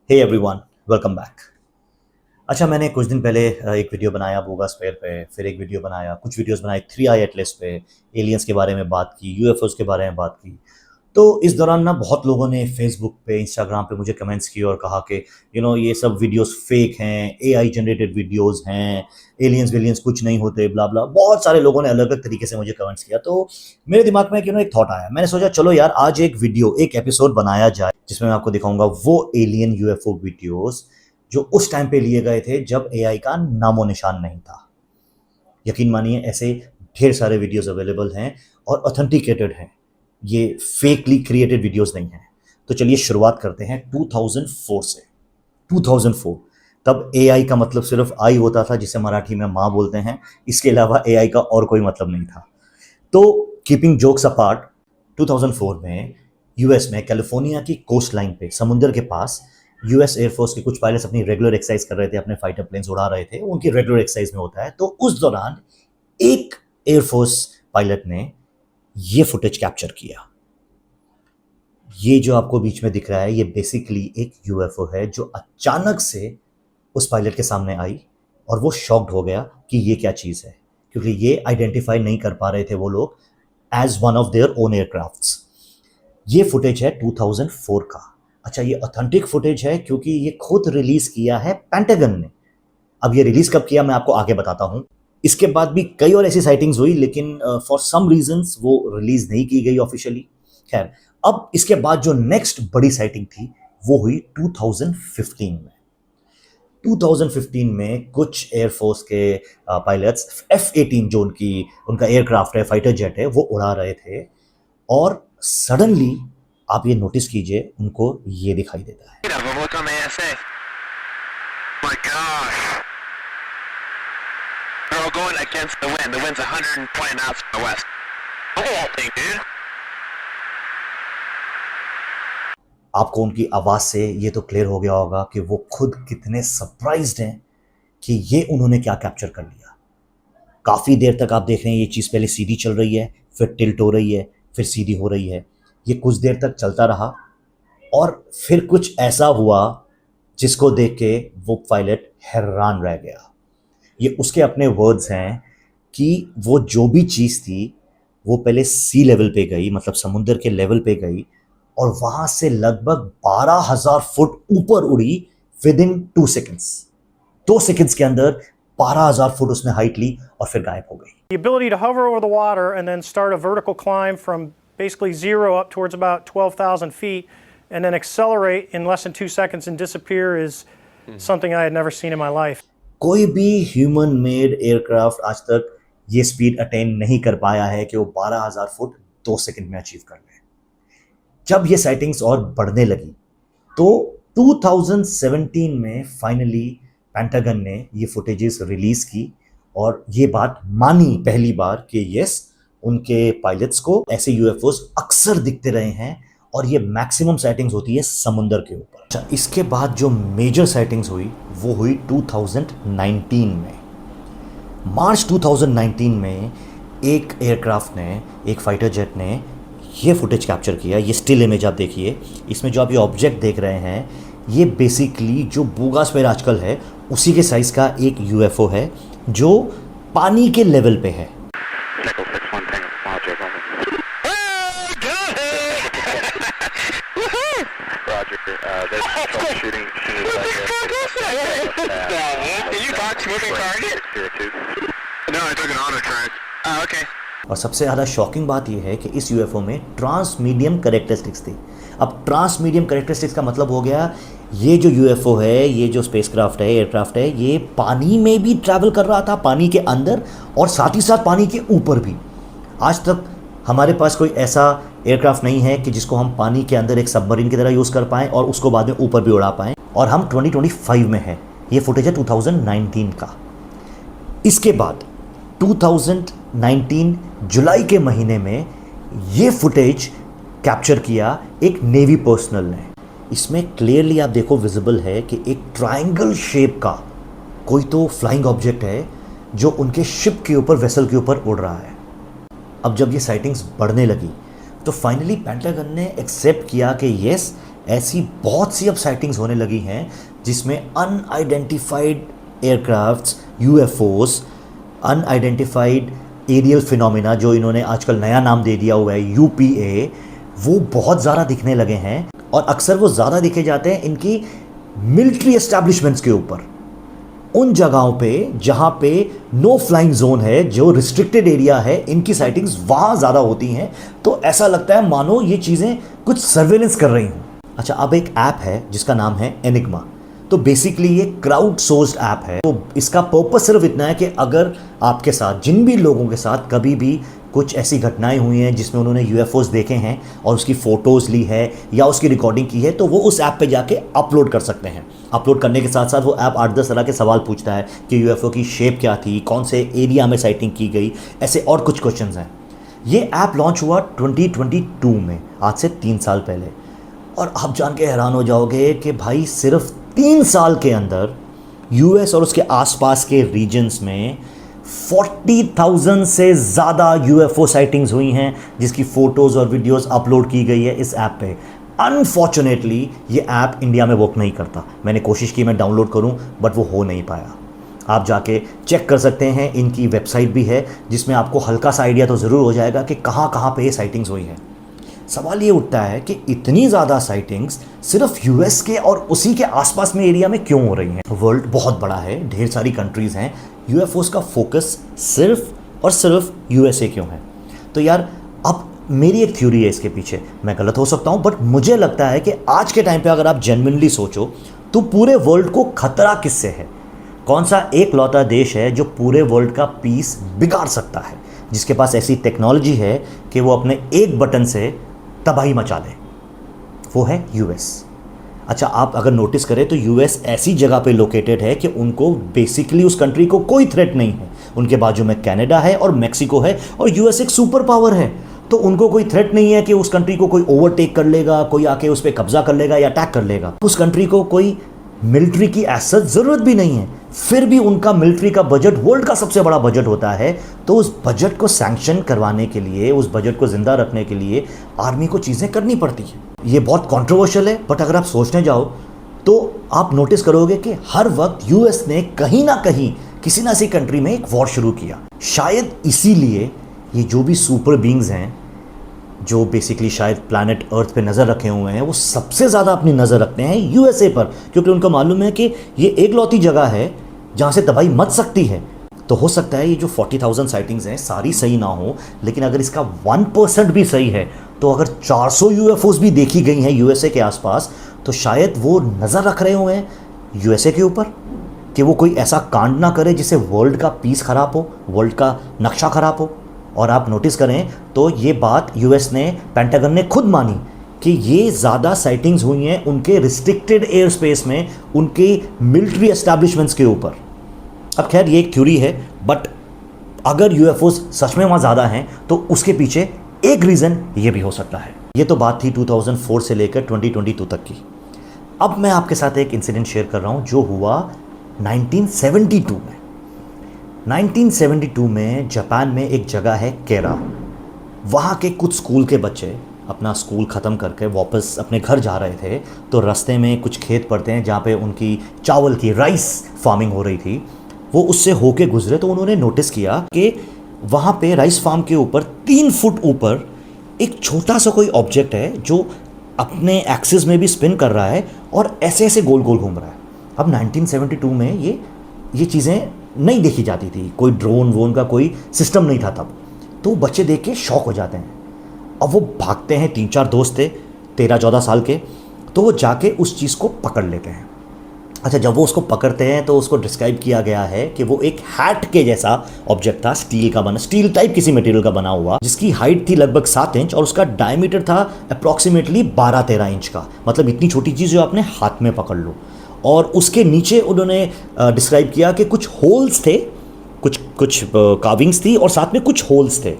Hey everyone, welcome back. अच्छा, मैंने कुछ दिन पहले एक वीडियो बनाया बूगास्फेयर पे, फिर एक वीडियो बनाया, कुछ वीडियोस बनाए थ्री आई एटलस पे, एलियंस के बारे में बात की, यूएफओस के बारे में बात की। तो इस दौरान ना बहुत लोगों ने फेसबुक पे, इंस्टाग्राम पे मुझे कमेंट्स किए और कहा कि ये सब वीडियोस फेक हैं, एआई जनरेटेड वीडियोस हैं, एलियंस वेलियंस कुछ नहीं होते, ब्ला ब्ला। बहुत सारे लोगों ने अलग अलग तरीके से मुझे कमेंट्स किया। तो मेरे दिमाग में एक थॉट आया। मैंने सोचा चलो यार, आज एक वीडियो, एक एपिसोड बनाया जाए जिसमें मैं आपको दिखाऊंगा वो एलियन यूएफओ वीडियोस जो उस टाइम पे लिए गए थे जब एआई का नामो निशान नहीं था। यकीन मानिए, ऐसे ढेर सारे वीडियोस अवेलेबल हैं और ऑथेंटिकेटेड हैं। ये फेकली क्रिएटेड वीडियोस नहीं हैं। तो चलिए शुरुआत करते हैं 2004 से। 2004 तब एआई का मतलब सिर्फ आई होता था, जिसे मराठी में माँ बोलते हैं। इसके अलावा एआई का और कोई मतलब नहीं था। तो कीपिंग जोक्स अपार्ट, 2004 में यूएस में कैलिफोर्निया की कोस्ट लाइन पे, समुंदर के पास, यूएस एयरफोर्स के कुछ पायलट्स अपनी रेगुलर एक्सरसाइज कर रहे थे, अपने फाइटर प्लेन्स उड़ा रहे थे। उनकी रेगुलर एक्सरसाइज में होता है। तो उस दौरान एक एयरफोर्स पायलट ने ये फुटेज कैप्चर किया। ये जो आपको बीच में दिख रहा है, ये बेसिकली एक यूएफओ है जो अचानक से उस पायलट के सामने आई और वो शॉक्ड हो गया कि ये क्या चीज़ है, क्योंकि ये आइडेंटिफाई नहीं कर पा रहे थे वो लोग as one of their own aircrafts. ये फुटेज है 2004 का। अच्छा, ये ऑथेंटिक फुटेज है क्योंकि ये खुद रिलीज किया है पेंटागन ने। अब ये रिलीज कब किया मैं आपको आगे बताता हूं। इसके बाद भी कई और ऐसी साइटिंग्स हुई, लेकिन फॉर सम रीजंस वो रिलीज नहीं की गई ऑफिशियली। खैर, अब इसके बाद जो नेक्स्ट बड़ी साइटिंग थी वो हुई 2015 में। 2015 में कुछ एयरफोर्स के पायलट्स F-18, जो उनका एयरक्राफ्ट है, फाइटर जेट है, वो उड़ा रहे थे और सडनली आप ये नोटिस कीजिए, उनको ये दिखाई देता है। My gosh. They're all going against the wind. The wind's 120 knots from the west. Look at that thing, dude. आपको उनकी आवाज से ये तो क्लियर हो गया होगा कि वो खुद कितने सरप्राइज्ड हैं कि ये उन्होंने क्या कैप्चर कर लिया। काफी देर तक आप देख रहे हैं ये चीज पहले सीधी चल रही है, फिर टिल्ट हो रही है, फिर सीधी हो रही है। ये कुछ देर तक चलता रहा और फिर कुछ ऐसा हुआ जिसको देख के वो पायलट हैरान रह गया। ये उसके अपने वर्ड्स हैं कि वो जो भी चीज़ थी वो पहले सी लेवल पे गई, मतलब समुद्र के लेवल पे गई, और वहां से लगभग 12,000 फुट ऊपर उड़ी विद इन 2 सेकेंड्स। 2 सेकेंड्स के अंदर 12,000 फुट उसने हाइट ली और फिर गायब हो गई। The ability to hover over the water and then start a vertical climb from basically zero up towards about 12,000 feet and then accelerate in less than 2 seconds and disappear is something I had never seen in my life. कोई भी human made aircraft आज तक ये speed attain नहीं कर पाया है कि वो 12,000 फुट 2 सेकंड में अचीव कर ले। जब ये साइटिंग्स और बढ़ने लगी तो 2017 में फाइनली पेंटागन ने ये फुटेजेस रिलीज की और ये बात मानी पहली बार कि यस, उनके पायलट्स को ऐसे यूएफओस अक्सर दिखते रहे हैं और ये मैक्सिमम साइटिंग्स होती है समुंदर के ऊपर। अच्छा, इसके बाद जो मेजर साइटिंग्स हुई वो हुई 2019 में। मार्च 2019 में एक एयरक्राफ्ट ने, एक फाइटर जेट ने ये फुटेज कैप्चर किया। ये स्टिल इमेज आप देखिए, इसमें जो आप ये ऑब्जेक्ट देख रहे हैं ये बेसिकली जो बूगास्फेयर आजकल है उसी के साइज का एक यूएफओ है जो पानी के लेवल पे है। और सबसे ज़्यादा शॉकिंग बात यह है कि इस यूएफओ में ट्रांस मीडियम कैरेक्टरिस्टिक्स थी। अब ट्रांस मीडियम कैरेक्टरिस्टिक्स का मतलब हो गया, ये जो यूएफओ है, ये जो स्पेसक्राफ्ट है, एयरक्राफ्ट है, ये पानी में भी ट्रैवल कर रहा था, पानी के अंदर और साथ ही साथ पानी के ऊपर भी। आज तक हमारे पास कोई ऐसा एयरक्राफ्ट नहीं है कि जिसको हम पानी के अंदर एक सबमरीन की तरह यूज़ कर पाएँ और उसको बाद में ऊपर भी उड़ा पाएँ। और हम 2025 में हैं। ये फुटेज है 2019 का। इसके बाद 2019 जुलाई के महीने में ये फुटेज कैप्चर किया एक नेवी पर्सनल ने। इसमें क्लियरली आप देखो, विजिबल है कि एक ट्रायंगल शेप का कोई तो फ्लाइंग ऑब्जेक्ट है जो उनके शिप के ऊपर, वेसल के ऊपर उड़ रहा है। अब जब ये साइटिंग्स बढ़ने लगी तो फाइनली पेंटागन ने एक्सेप्ट किया कि यस, ऐसी बहुत सी अब साइटिंग्स होने लगी हैं जिसमें unidentified aircrafts, UFOs, unidentified aerial phenomena, जो इन्होंने आजकल नया नाम दे दिया हुआ है यूपीए, वो बहुत ज़्यादा दिखने लगे हैं। और अक्सर वो ज़्यादा दिखे जाते हैं इनकी मिलिट्री एस्टैब्लिशमेंट्स के ऊपर, उन जगहों पे जहाँ पे नो फ्लाइंग जोन है, जो रिस्ट्रिक्टेड एरिया है, इनकी साइटिंग्स वहाँ ज़्यादा होती हैं। तो ऐसा लगता है मानो ये चीज़ें कुछ सर्वेलेंस कर रही हूँ। अच्छा, अब एक ऐप है जिसका नाम है एनिग्मा। तो बेसिकली ये क्राउड सोर्स्ड ऐप है। तो इसका पर्पस सिर्फ इतना है कि अगर आपके साथ, जिन भी लोगों के साथ कभी भी कुछ ऐसी घटनाएं हुई हैं जिसमें उन्होंने यूएफओस देखे हैं और उसकी फ़ोटोज़ ली है या उसकी रिकॉर्डिंग की है, तो वो उस ऐप पे जाके अपलोड कर सकते हैं। अपलोड करने के साथ साथ वो ऐप 8-10 तरह के सवाल पूछता है कि यूएफओ की शेप क्या थी, कौन से एरिया में साइटिंग की गई, ऐसे और कुछ क्वेश्चंस हैं। ये ऐप लॉन्च हुआ 2022 में, आज से 3 साल पहले। और आप जान के हैरान हो जाओगे कि भाई सिर्फ 3 साल के अंदर यूएस और उसके आसपास के रीजन्स में 40,000 से ज़्यादा यूएफओ साइटिंग्स हुई हैं, जिसकी फ़ोटोज़ और वीडियोज़ अपलोड की गई है इस ऐप पे। अनफॉर्चुनेटली ये ऐप इंडिया में वर्क नहीं करता। मैंने कोशिश की मैं डाउनलोड करूं, बट वो हो नहीं पाया। आप जाके चेक कर सकते हैं, इनकी वेबसाइट भी है जिसमें आपको हल्का सा आइडिया तो ज़रूर हो जाएगा कि कहाँ कहाँ पे ये साइटिंग्स हुई हैं। सवाल ये उठता है कि इतनी ज़्यादा साइटिंग्स सिर्फ यूएस के और उसी के आसपास में एरिया में क्यों हो रही हैं? वर्ल्ड बहुत बड़ा है, ढेर सारी कंट्रीज़ हैं, यूएफओस का फोकस सिर्फ और सिर्फ यूएसए क्यों है? तो यार, अब मेरी एक थ्योरी है इसके पीछे, मैं गलत हो सकता हूँ, बट मुझे लगता है कि आज के टाइम पे अगर आप जेन्युइनली सोचो तो पूरे वर्ल्ड को खतरा किससे है? कौन सा एक लौता देश है जो पूरे वर्ल्ड का पीस बिगाड़ सकता है, जिसके पास ऐसी टेक्नोलॉजी है कि वो अपने एक बटन से तबाही मचा दे? वो है यूएस। अच्छा, आप अगर नोटिस करें तो यूएस ऐसी जगह पे लोकेटेड है कि उनको बेसिकली उस कंट्री को कोई थ्रेट नहीं है। उनके बाजू में कनाडा है और मेक्सिको है, और यूएस एक सुपर पावर है, तो उनको कोई थ्रेट नहीं है कि उस कंट्री को कोई ओवरटेक कर लेगा, कोई आके उस पर कब्जा कर लेगा या अटैक कर लेगा। उस कंट्री को कोई मिलिट्री की ऐसा ज़रूरत भी नहीं है, फिर भी उनका मिलिट्री का बजट वर्ल्ड का सबसे बड़ा बजट होता है। तो उस बजट को सैंक्शन करवाने के लिए, उस बजट को ज़िंदा रखने के लिए आर्मी को चीज़ें करनी पड़ती हैं। ये बहुत कंट्रोवर्शियल है, बट अगर आप सोचने जाओ तो आप नोटिस करोगे कि हर वक्त यूएस ने कहीं ना कहीं किसी ना किसी कंट्री में एक वॉर शुरू किया। शायद इसीलिए ये जो भी सुपर बीइंग्स हैं, जो बेसिकली शायद प्लैनेट अर्थ पे नज़र रखे हुए हैं, वो सबसे ज़्यादा अपनी नज़र रखते हैं यूएसए पर, क्योंकि उनको मालूम है कि ये एक लौती जगह है जहाँ से तबाही मच सकती है। तो हो सकता है ये जो 40,000 साइटिंग्स हैं सारी सही ना हो, लेकिन अगर इसका 1% भी सही है, तो अगर 400 यूएफओस भी देखी गई हैं यूएसए के आसपास, तो शायद वो नज़र रख रहे हुए हैं यूएसए के ऊपर कि वो कोई ऐसा कांड ना करे जिससे वर्ल्ड का पीस खराब हो, वर्ल्ड का नक्शा खराब हो। और आप नोटिस करें तो ये बात यूएस ने, पेंटागन ने खुद मानी कि ये ज़्यादा साइटिंग्स हुई हैं उनके रिस्ट्रिक्टेड एयर स्पेस में, उनके मिलिट्री एस्टैब्लिशमेंट्स के ऊपर। अब खैर ये एक थ्योरी है, बट अगर यूएफओस सच में वहाँ ज़्यादा हैं तो उसके पीछे एक रीज़न ये भी हो सकता है। ये तो बात थी 2004 से लेकर 2022 तक की। अब मैं आपके साथ एक इंसिडेंट शेयर कर रहा हूँ जो हुआ 1972 में। 1972 में जापान में एक जगह है केरा। वहाँ के कुछ स्कूल के बच्चे अपना स्कूल ख़त्म करके वापस अपने घर जा रहे थे, तो रास्ते में कुछ खेत पड़ते हैं जहाँ पे उनकी चावल की, राइस फार्मिंग हो रही थी। वो उससे होके गुजरे तो उन्होंने नोटिस किया कि वहाँ पे राइस फार्म के ऊपर 3 फुट ऊपर एक छोटा सा कोई ऑब्जेक्ट है जो अपने एक्सिस में भी स्पिन कर रहा है और ऐसे ऐसे गोल गोल घूम रहा है। अब 1972 में ये चीज़ें नहीं देखी जाती थी, कोई ड्रोन वोन का कोई सिस्टम नहीं था तब। तो बच्चे देख के शॉक हो जाते हैं। अब वो भागते हैं, 3-4 दोस्त थे 13-14 साल के, तो वो जाके उस चीज़ को पकड़ लेते हैं। अच्छा, जब वो उसको पकड़ते हैं तो उसको डिस्क्राइब किया गया है कि वो एक हैट के जैसा ऑब्जेक्ट था, स्टील का बना, स्टील टाइप किसी मटेरियल का बना हुआ, जिसकी हाइट थी लगभग 7 इंच और उसका डायमीटर था अप्रॉक्सीमेटली 12-13 इंच का। मतलब इतनी छोटी चीज़ जो आपने हाथ में पकड़ लो। और उसके नीचे उन्होंने डिस्क्राइब किया कि कुछ होल्स थे, कुछ कार्विंग्स थी और साथ में कुछ होल्स थे।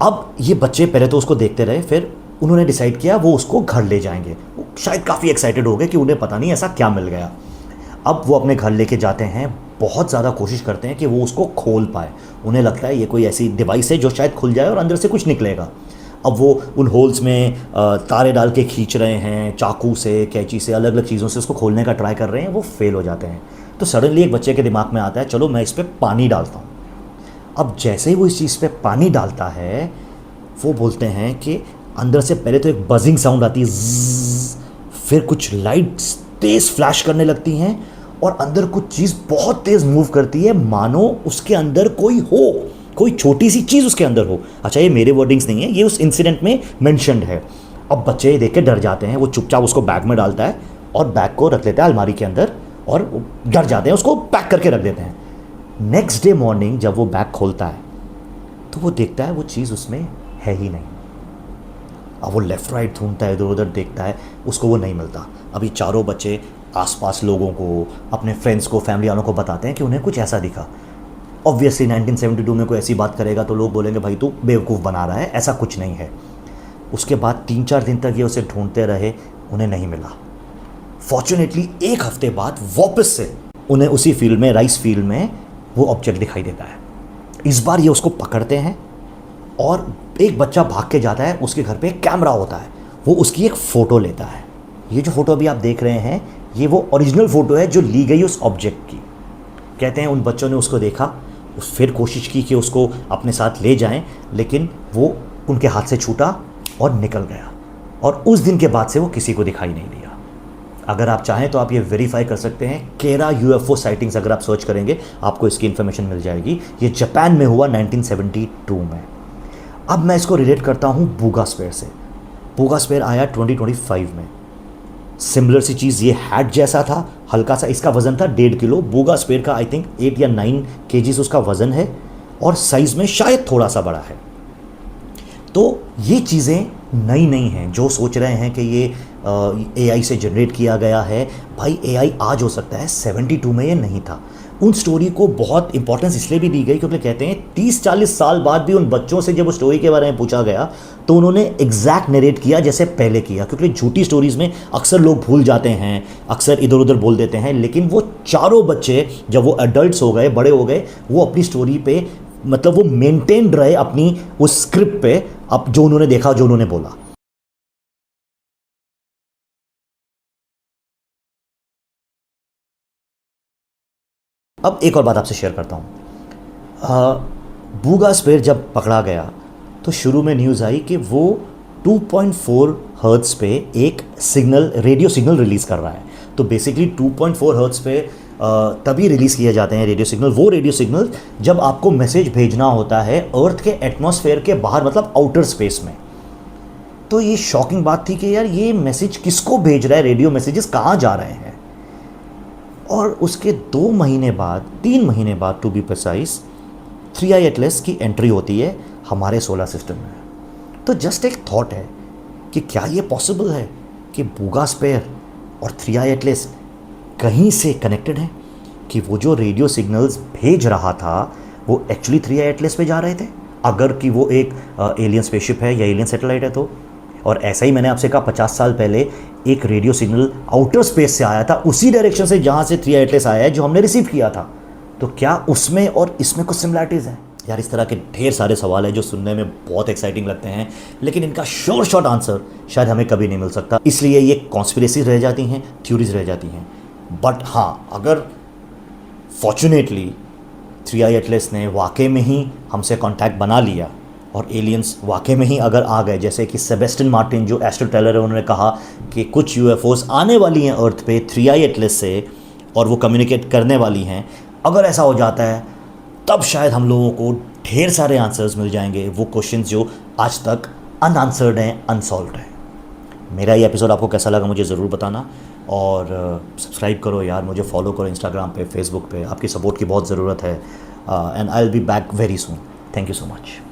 अब ये बच्चे पहले तो उसको देखते रहे, फिर उन्होंने डिसाइड किया वो उसको घर ले जाएंगे। वो शायद काफ़ी एक्साइटेड हो गए कि उन्हें पता नहीं ऐसा क्या मिल गया। अब वो अपने घर लेके जाते हैं, बहुत ज़्यादा कोशिश करते हैं कि वो उसको खोल पाए। उन्हें लगता है ये कोई ऐसी डिवाइस है जो शायद खुल जाए और अंदर से कुछ निकलेगा। अब वो उन होल्स में तारे डाल के खींच रहे हैं, चाकू से, कैंची से, अलग अलग चीज़ों से उसको खोलने का ट्राई कर रहे हैं, वो फेल हो जाते हैं। तो सडनली एक बच्चे के दिमाग में आता है चलो मैं इस पर पानी डालता हूँ। अब जैसे ही वो इस चीज़ पे पानी डालता है, वो बोलते हैं कि अंदर से पहले तो एक बजिंग साउंड आती है, ज़्ज़, फिर कुछ लाइट्स तेज़ फ्लैश करने लगती हैं और अंदर कुछ चीज़ बहुत तेज़ मूव करती है, मानो उसके अंदर कोई हो, कोई छोटी सी चीज़ उसके अंदर हो। अच्छा, ये मेरे वर्डिंग्स नहीं है, ये उस इंसिडेंट में मेंशन्ड है। अब बच्चे देख के डर जाते हैं, वो चुपचाप उसको बैग में डालता है और बैग को रख लेता है अलमारी के अंदर और डर जाते हैं, उसको पैक करके रख देते हैं। नेक्स्ट डे मॉर्निंग जब वो बैग खोलता है तो वो देखता है वो चीज़ उसमें है ही नहीं। अब वो लेफ़्ट राइट ढूंढता है, इधर उधर देखता है, उसको वो नहीं मिलता। अभी चारों बच्चे आसपास लोगों को, अपने फ्रेंड्स को, फैमिली वालों को बताते हैं कि उन्हें कुछ ऐसा दिखा। ऑब्वियसली 1972 में कोई ऐसी बात करेगा तो लोग बोलेंगे भाई तू बेवकूफ़ बना रहा है, ऐसा कुछ नहीं है। उसके बाद 3-4 दिन तक ये उसे ढूंढते रहे, उन्हें नहीं मिला। फॉर्चुनेटली एक हफ्ते बाद वापस से उन्हें उसी फील्ड में, राइस फील्ड में, वो ऑब्जेक्ट दिखाई देता है। इस बार ये उसको पकड़ते हैं और एक बच्चा भाग के जाता है, उसके घर पे एक कैमरा होता है, वो उसकी एक फ़ोटो लेता है। ये जो फ़ोटो अभी आप देख रहे हैं, ये वो ओरिजिनल फ़ोटो है जो ली गई उस ऑब्जेक्ट की। कहते हैं उन बच्चों ने उसको देखा, फिर कोशिश की कि उसको अपने साथ ले जाएं, लेकिन वो उनके हाथ से छूटा और निकल गया। और उस दिन के बाद से वो किसी को दिखाई नहीं दिया। अगर आप चाहें तो आप ये वेरीफाई कर सकते हैं, केरा यूएफओ साइटिंग्स अगर आप सर्च करेंगे आपको इसकी इन्फॉर्मेशन मिल जाएगी। ये जापान में हुआ 1972 में। अब मैं इसको रिलेट करता हूँ बूगा स्पेयर से। बूगा स्पेयर आया 2025 में। सिमिलर सी चीज़, ये हैट जैसा था, हल्का सा, इसका वज़न था 1.5 किलो। बूगा स्पेयर का आई थिंक 8 या 9 केजीज उसका वज़न है और साइज़ में शायद थोड़ा सा बड़ा है। तो ये चीज़ें नई नहीं हैं। जो सोच रहे हैं कि ये एआई से जनरेट किया गया है, भाई एआई आज हो सकता है, 72 में ये नहीं था। उन स्टोरी को बहुत इंपॉर्टेंस इसलिए भी दी गई क्योंकि कहते हैं 30-40 साल बाद भी उन बच्चों से जब उस स्टोरी के बारे में पूछा गया तो उन्होंने एग्जैक्ट नरेट किया जैसे पहले किया, क्योंकि झूठी स्टोरीज़ में अक्सर लोग भूल जाते हैं, अक्सर इधर उधर बोल देते हैं। लेकिन वो चारों बच्चे जब वो एडल्ट्स हो गए, बड़े हो गए, वो अपनी स्टोरी पे, मतलब वो मेंटेन्ड रहे अपनी उस स्क्रिप्ट पे, अब जो उन्होंने देखा, जो उन्होंने बोला। अब एक और बात आपसे शेयर करता हूँ। बूगा स्पेयर जब पकड़ा गया तो शुरू में न्यूज़ आई कि वो 2.4 हर्ट्ज़ पे एक सिग्नल, रेडियो सिग्नल रिलीज़ कर रहा है। तो बेसिकली 2.4 हर्ट्ज़ पे तभी रिलीज़ किए जाते हैं रेडियो सिग्नल, वो रेडियो सिग्नल जब आपको मैसेज भेजना होता है अर्थ के एटमॉस्फेयर के बाहर, मतलब आउटर स्पेस में। तो ये शॉकिंग बात थी कि यार ये मैसेज किसको भेज रहा है, रेडियो मैसेजेस कहाँ जा रहे हैं। और उसके 2 महीने बाद, 3 महीने बाद to be precise, 3i Atlas की एंट्री होती है हमारे सोलर सिस्टम में। तो जस्ट एक थॉट है कि क्या ये पॉसिबल है कि बूगा स्पेयर और 3i एटलस कहीं से कनेक्टेड हैं, कि वो जो रेडियो सिग्नल्स भेज रहा था वो एक्चुअली 3i एटलस पे जा रहे थे, अगर कि वो एक एलियन स्पेसशिप है या एलियन सैटेलाइट है तो। और ऐसा ही मैंने आपसे कहा 50 साल पहले एक रेडियो सिग्नल आउटर स्पेस से आया था, उसी डायरेक्शन से जहाँ से 3i एटलस आया है जो हमने रिसीव किया था। तो क्या उसमें और इसमें कुछ सिमिलरिटीज़ हैं? यार इस तरह के ढेर सारे सवाल हैं जो सुनने में बहुत एक्साइटिंग लगते हैं, लेकिन इनका श्योर शॉर्ट आंसर शायद हमें कभी नहीं मिल सकता। इसलिए ये कॉन्स्पिरेसी रह जाती हैं, थ्योरीज रह जाती हैं। बट हाँ, अगर फॉर्चुनेटली 3i एटलस ने वाकई में ही हमसे कांटेक्ट बना लिया और एलियंस वाकई में ही अगर आ गए, जैसे कि सेबेस्टियन मार्टिन जो एस्ट्रो टेलर है, उन्होंने कहा कि कुछ यूएफओस आने वाली हैं अर्थ पे 3i एटलस से और वो कम्युनिकेट करने वाली हैं, अगर ऐसा हो जाता है तब शायद हम लोगों को ढेर सारे आंसर्स मिल जाएंगे, वो क्वेश्चंस जो आज तक अनआंसर्ड हैं, अनसॉल्व्ड हैं। मेरा ये एपिसोड आपको कैसा लगा मुझे ज़रूर बताना, और सब्सक्राइब करो यार, मुझे फॉलो करो इंस्टाग्राम पे, फेसबुक पे। आपकी सपोर्ट की बहुत ज़रूरत है, and I will be back very soon. Thank you so much.